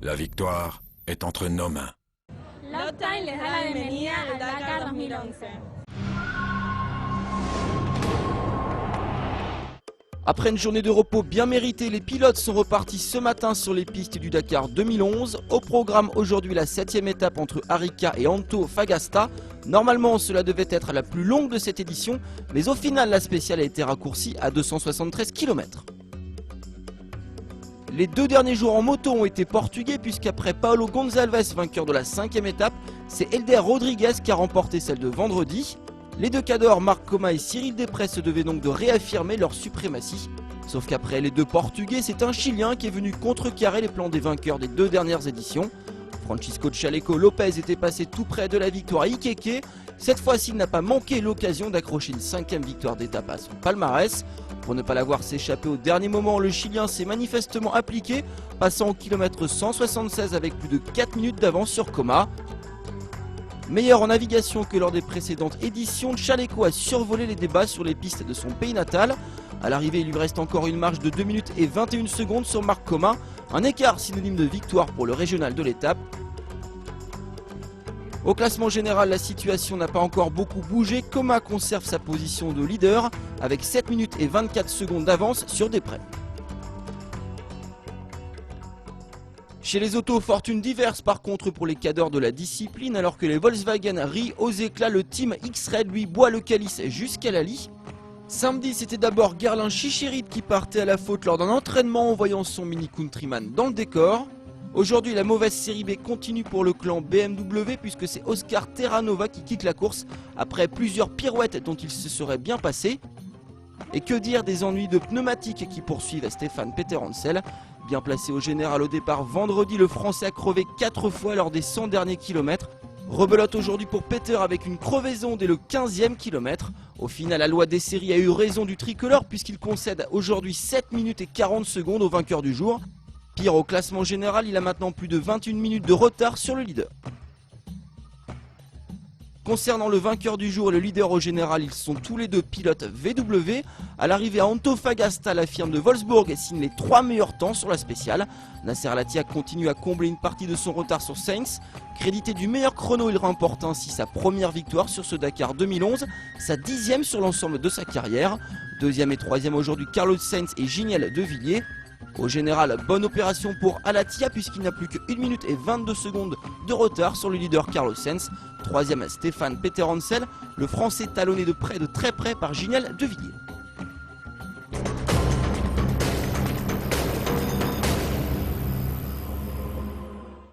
La victoire est entre nos mains. Love-Time les da la bienvenida al Dakar 2011. Après une journée de repos bien méritée, les pilotes sont repartis ce matin sur les pistes du Dakar 2011. Au programme aujourd'hui la 7e étape entre Arica et Antofagasta. Normalement cela devait être la plus longue de cette édition, mais au final la spéciale a été raccourcie à 273 km. Les 2 derniers jours en moto ont été portugais puisqu'après Paulo Gonçalves, vainqueur de la 5e étape, c'est Helder Rodrigues qui a remporté celle de vendredi. Les deux cadors, Marc Coma et Cyril Després, se devaient donc de réaffirmer leur suprématie. Sauf qu'après les 2 portugais, c'est un chilien qui est venu contrecarrer les plans des vainqueurs des 2 dernières éditions. Francisco Chaleco Lopez était passé tout près de la victoire à Iquique. Cette fois-ci, il n'a pas manqué l'occasion d'accrocher une 5e victoire d'étape à son palmarès. Pour ne pas la voir s'échapper au dernier moment, le Chilien s'est manifestement appliqué, passant au kilomètre 176 avec plus de 4 minutes d'avance sur Coma. Meilleur en navigation que lors des précédentes éditions, Chaleco a survolé les débats sur les pistes de son pays natal. À l'arrivée, il lui reste encore une marge de 2 minutes et 21 secondes sur Marc Coma, un écart synonyme de victoire pour le régional de l'étape. Au classement général, la situation n'a pas encore beaucoup bougé. Coma conserve sa position de leader avec 7 minutes et 24 secondes d'avance sur Després. Chez les autos, fortune diverse par contre pour les cadors de la discipline, alors que les Volkswagen rient aux éclats, le team X-Red lui boit le calice jusqu'à Lali. Samedi, c'était d'abord Guerlain Chichirit qui partait à la faute lors d'un entraînement en voyant son Mini Countryman dans le décor. Aujourd'hui, la mauvaise série B continue pour le clan BMW puisque c'est Oscar Terranova qui quitte la course après plusieurs pirouettes dont il se serait bien passé. Et que dire des ennuis de pneumatiques qui poursuivent Stéphane Peterhansel. Bien placé au général au départ vendredi, le Français a crevé 4 fois lors des 100 derniers kilomètres. Rebelote aujourd'hui pour Peter avec une crevaison dès le 15e kilomètre. Au final, la loi des séries a eu raison du tricolore puisqu'il concède aujourd'hui 7 minutes et 40 secondes au vainqueur du jour. Pire, au classement général, il a maintenant plus de 21 minutes de retard sur le leader. Concernant le vainqueur du jour et le leader au général, ils sont tous les deux pilotes VW. À l'arrivée à Antofagasta, la firme de Wolfsburg signe les 3 meilleurs temps sur la spéciale. Nasser Al-Attiyah continue à combler une partie de son retard sur Sainz. Crédité du meilleur chrono, il remporte ainsi sa première victoire sur ce Dakar 2011, sa 10e sur l'ensemble de sa carrière. 2e et 3e aujourd'hui Carlos Sainz et Giniel De Villiers. Au général, bonne opération pour Al-Attiyah puisqu'il n'a plus que 1 minute et 22 secondes de retard sur le leader Carlos Sainz. 3e Stéphane Peterhansel, le Français talonné de près de très près par Giniel De Villiers.